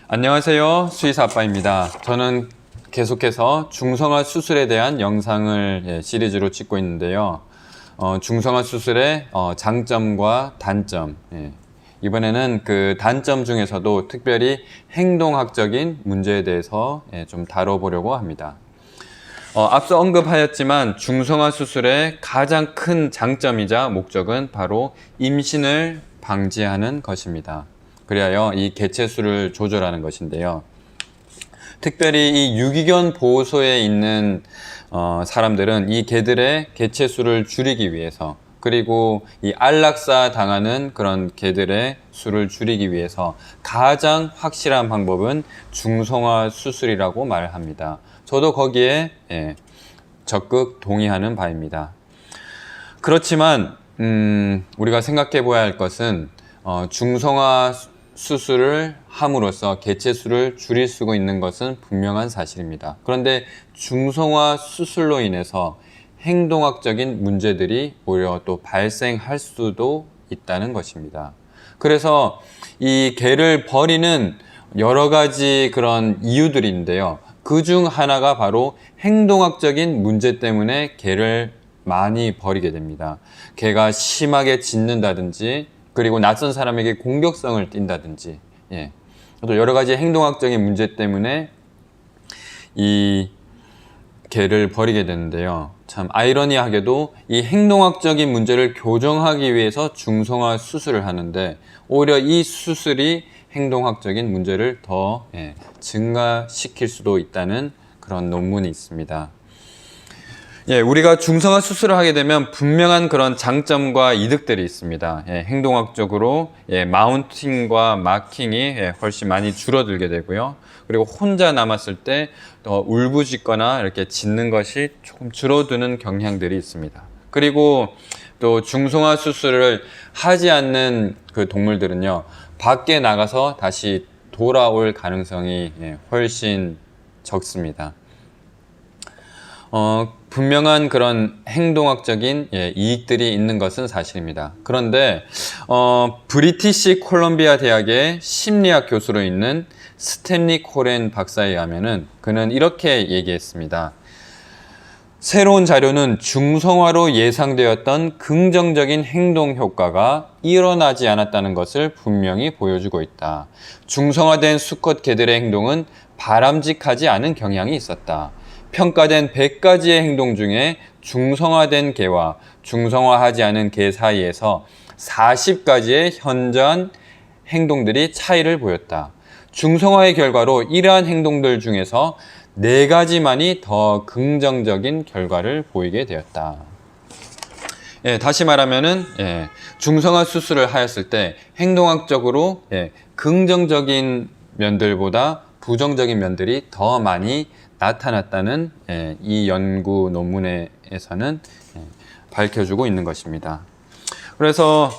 안녕하세요. 수의사 아빠입니다. 저는 계속해서 중성화 수술에 대한 영상을 시리즈로 찍고 있는데요. 중성화 수술의 장점과 단점, 이번에는 그 단점 중에서도 특별히 행동학적인 문제에 대해서 좀 다뤄보려고 합니다. 앞서 언급하였지만 중성화 수술의 가장 큰 장점이자 목적은 바로 임신을 방지하는 것입니다. 그리하여 이 개체수를 조절하는 것인데요. 특별히 이 유기견 보호소에 있는 사람들은 이 개들의 개체수를 줄이기 위해서, 그리고 이 안락사 당하는 그런 개들의 수를 줄이기 위해서 가장 확실한 방법은 중성화 수술이라고 말을 합니다. 저도 거기에 적극 동의하는 바입니다. 그렇지만 우리가 생각해 보아야 할 것은 중성화 수술을 함으로써 개체수를 줄일 수 있는 것은 분명한 사실입니다. 그런데 중성화 수술로 인해서 행동학적인 문제들이 오히려 또 발생할 수도 있다는 것입니다. 그래서 이 개를 버리는 여러 가지 그런 이유들인데요. 그 중 하나가 바로 행동학적인 문제 때문에 개를 많이 버리게 됩니다. 개가 심하게 짖는다든지, 그리고 낯선 사람에게 공격성을 띈다든지, 또 여러 가지 행동학적인 문제 때문에 이 개를 버리게 되는데요. 참 아이러니하게도 이 행동학적인 문제를 교정하기 위해서 중성화 수술을 하는데, 오히려 이 수술이 행동학적인 문제를 더 증가시킬 수도 있다는 그런 논문이 있습니다. 우리가 중성화 수술을 하게 되면 분명한 그런 장점과 이득들이 있습니다. 행동학적으로 마운팅과 마킹이 훨씬 많이 줄어들게 되고요. 그리고 혼자 남았을 때 울부짖거나 이렇게 짖는 것이 조금 줄어드는 경향들이 있습니다. 그리고 또 중성화 수술을 하지 않는 그 동물들은요, 밖에 나가서 다시 돌아올 가능성이 훨씬 적습니다. 분명한 그런 행동학적인 이익들이 있는 것은 사실입니다. 그런데 브리티시 콜롬비아 대학의 심리학 교수로 있는 스탠리 코렌 박사에 의하면은 그는 이렇게 얘기했습니다. 새로운 자료는 중성화로 예상되었던 긍정적인 행동 효과가 일어나지 않았다는 것을 분명히 보여주고 있다. 중성화된 수컷 개들의 행동은 바람직하지 않은 경향이 있었다. 평가된 100가지의 행동 중에 중성화된 개와 중성화하지 않은 개 사이에서 40가지의 현저한 행동들이 차이를 보였다. 중성화의 결과로 이러한 행동들 중에서 4가지만이 더 긍정적인 결과를 보이게 되었다. 다시 말하면은 중성화 수술을 하였을 때 행동학적으로 긍정적인 면들보다 부정적인 면들이 더 많이 나타났다는 이 연구 논문에서는 밝혀주고 있는 것입니다. 그래서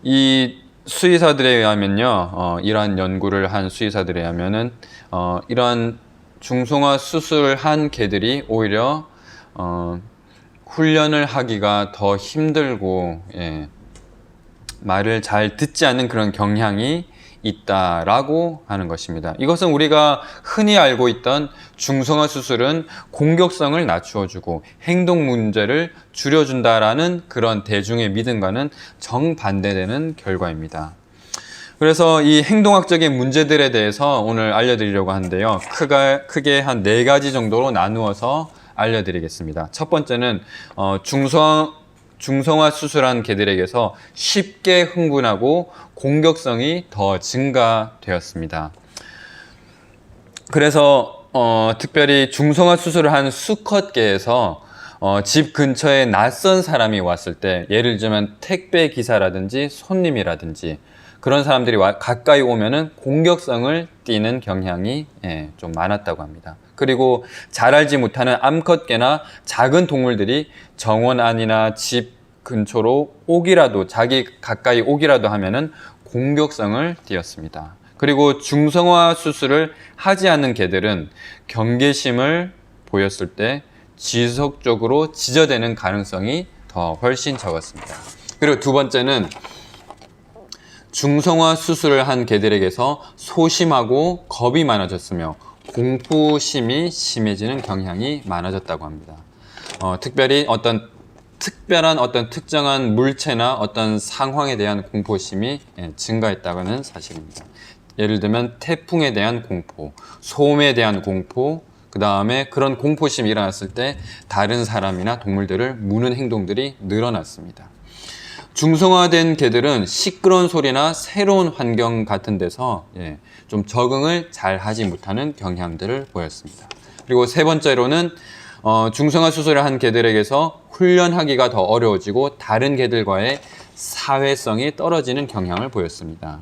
이 수의사들에 의하면요, 이러한 연구를 한 수의사들에 의하면은 이러한 중성화 수술을 한 개들이 오히려 훈련을 하기가 더 힘들고 말을 잘 듣지 않는 그런 경향이 있다라고 하는 것입니다. 이것은 우리가 흔히 알고 있던 중성화 수술은 공격성을 낮추어주고 행동 문제를 줄여준다라는 그런 대중의 믿음과는 정반대되는 결과입니다. 그래서 이 행동학적인 문제들에 대해서 오늘 알려드리려고 하는데요. 크게 한 4가지 정도로 나누어서 알려드리겠습니다. 첫 번째는 중성화 수술한 개들에게서 쉽게 흥분하고 공격성이 더 증가되었습니다. 그래서 특별히 중성화 수술을 한 수컷개에서 집 근처에 낯선 사람이 왔을 때, 예를 들면 택배 기사라든지 손님이라든지 그런 사람들이 가까이 오면은 공격성을 띠는 경향이 좀 많았다고 합니다. 그리고 잘 알지 못하는 암컷개나 작은 동물들이 정원 안이나 집 근처로 자기 가까이 오기라도 하면은 공격성을 띠었습니다. 그리고 중성화 수술을 하지 않는 개들은 경계심을 보였을 때 지속적으로 짖어대는 가능성이 훨씬 적었습니다. 그리고 두 번째는 중성화 수술을 한 개들에게서 소심하고 겁이 많아졌으며 공포심이 심해지는 경향이 많아졌다고 합니다. 특별히 특별한 특정한 물체나 어떤 상황에 대한 공포심이 증가했다는 사실입니다. 예를 들면 태풍에 대한 공포, 소음에 대한 공포, 그 다음에 그런 공포심이 일어났을 때 다른 사람이나 동물들을 무는 행동들이 늘어났습니다. 중성화된 개들은 시끄러운 소리나 새로운 환경 같은 데서 좀 적응을 잘 하지 못하는 경향들을 보였습니다. 그리고 세 번째로는 중성화 수술을 한 개들에게서 훈련하기가 더 어려워지고 다른 개들과의 사회성이 떨어지는 경향을 보였습니다.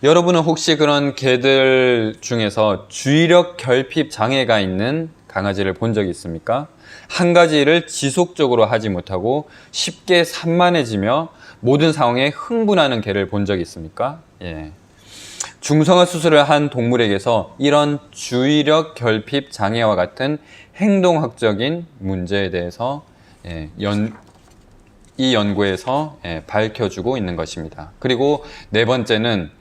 여러분은 혹시 그런 개들 중에서 주의력 결핍 장애가 있는 강아지를 본 적이 있습니까? 한 가지 일을 지속적으로 하지 못하고 쉽게 산만해지며 모든 상황에 흥분하는 개를 본 적이 있습니까? 중성화 수술을 한 동물에게서 이런 주의력 결핍 장애와 같은 행동학적인 문제에 대해서 이 연구에서 밝혀주고 있는 것입니다. 그리고 네 번째는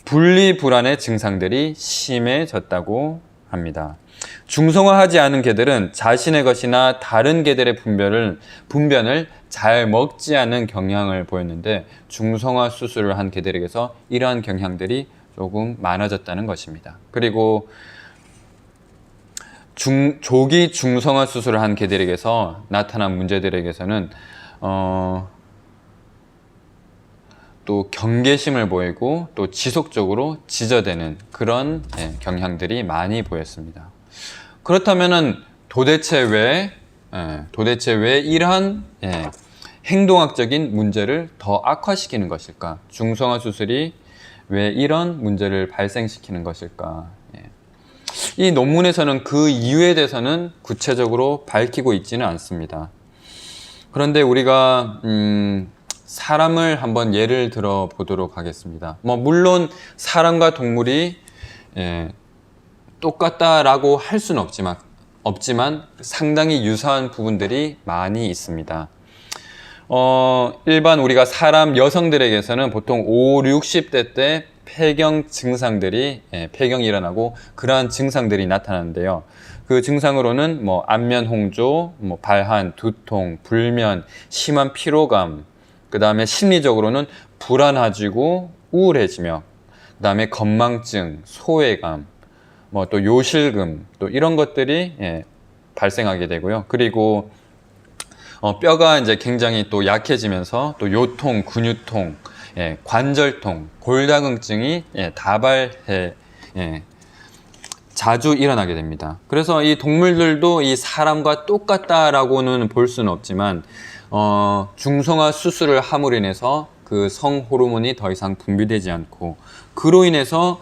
분리불안의 증상들이 심해졌다고 합니다. 중성화하지 않은 개들은 자신의 것이나 다른 개들의 분변을 잘 먹지 않은 경향을 보였는데 중성화 수술을 한 개들에게서 이러한 경향들이 조금 많아졌다는 것입니다. 그리고 조기 중성화 수술을 한 개들에게서 나타난 문제들에게서는 또 경계심을 보이고 또 지속적으로 짖어대는 그런 경향들이 많이 보였습니다. 그렇다면은 도대체 왜 이러한 행동학적인 문제를 더 악화시키는 것일까? 중성화 수술이 왜 이런 문제를 발생시키는 것일까? 이 논문에서는 그 이유에 대해서는 구체적으로 밝히고 있지는 않습니다. 그런데 우리가 사람을 한번 예를 들어 보도록 하겠습니다. 물론 사람과 동물이 똑같다라고 할 수는 없지만 상당히 유사한 부분들이 많이 있습니다. 일반 우리가 사람 여성들에게서는 보통 5, 60대 때 폐경 증상들이 폐경이 일어나고 그러한 증상들이 나타나는데요. 그 증상으로는 안면 홍조, 발한, 두통, 불면, 심한 피로감, 그 다음에 심리적으로는 불안해지고 우울해지며, 그 다음에 건망증, 소외감, 또 요실금, 또 이런 것들이 발생하게 되고요. 그리고 뼈가 이제 굉장히 또 약해지면서 또 요통, 근육통, 관절통, 골다공증이 자주 일어나게 됩니다. 그래서 이 동물들도 이 사람과 똑같다라고는 볼 수는 없지만 중성화 수술을 함으로 인해서 그 성 호르몬이 더 이상 분비되지 않고 그로 인해서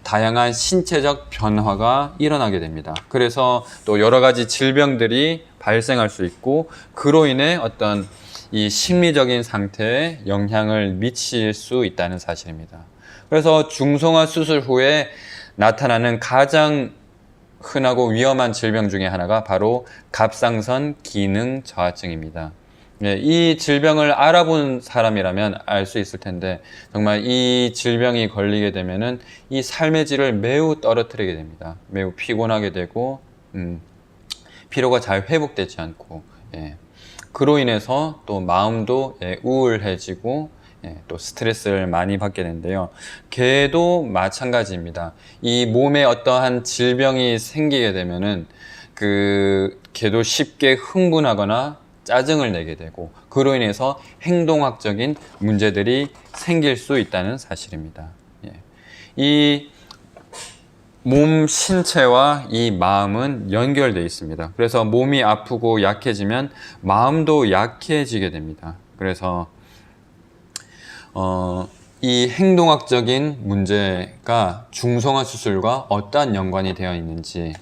다양한 신체적 변화가 일어나게 됩니다. 그래서 또 여러 가지 질병들이 발생할 수 있고 그로 인해 어떤 이 심리적인 상태에 영향을 미칠 수 있다는 사실입니다. 그래서 중성화 수술 후에 나타나는 가장 흔하고 위험한 질병 중에 하나가 바로 갑상선 기능 저하증입니다. 이 질병을 알아본 사람이라면 알 수 있을 텐데 정말 이 질병이 걸리게 되면은 이 삶의 질을 매우 떨어뜨리게 됩니다. 매우 피곤하게 되고 피로가 잘 회복되지 않고 그로 인해서 또 마음도 우울해지고 또 스트레스를 많이 받게 되는데요. 개도 마찬가지입니다. 이 몸에 어떠한 질병이 생기게 되면은 그 개도 쉽게 흥분하거나 짜증을 내게 되고 그로 인해서 행동학적인 문제들이 생길 수 있다는 사실입니다. 이 몸 신체와 이 마음은 연결되어 있습니다. 그래서 몸이 아프고 약해지면 마음도 약해지게 됩니다. 그래서 이 행동학적인 문제가 중성화 수술과 어떠한 연관이 되어 있는지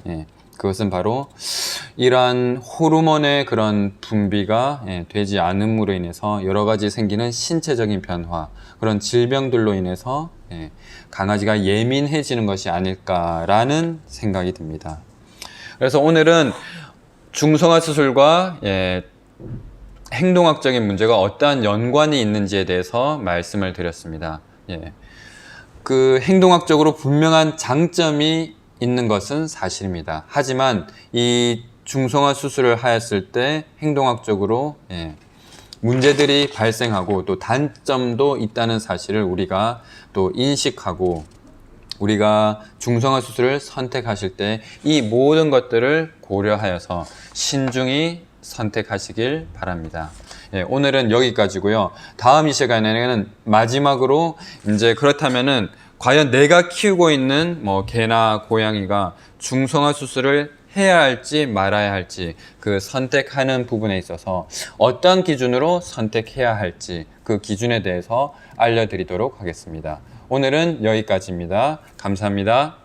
그것은 바로 이러한 호르몬의 그런 분비가 되지 않음으로 인해서 여러 가지 생기는 신체적인 변화, 그런 질병들로 인해서 강아지가 예민해지는 것이 아닐까라는 생각이 듭니다. 그래서 오늘은 중성화 수술과 행동학적인 문제가 어떠한 연관이 있는지에 대해서 말씀을 드렸습니다. 예. 그 행동학적으로 분명한 장점이 있는 것은 사실입니다. 하지만 이 중성화 수술을 하였을 때 행동학적으로 문제들이 발생하고 또 단점도 있다는 사실을 우리가 또 인식하고 우리가 중성화 수술을 선택하실 때 이 모든 것들을 고려하여서 신중히 선택하시길 바랍니다. 오늘은 여기까지고요. 다음 이 시간에는 마지막으로 이제 그렇다면은 과연 내가 키우고 있는 뭐 개나 고양이가 중성화 수술을 해야 할지 말아야 할지 그 선택하는 부분에 있어서 어떤 기준으로 선택해야 할지 그 기준에 대해서 알려드리도록 하겠습니다. 오늘은 여기까지입니다. 감사합니다.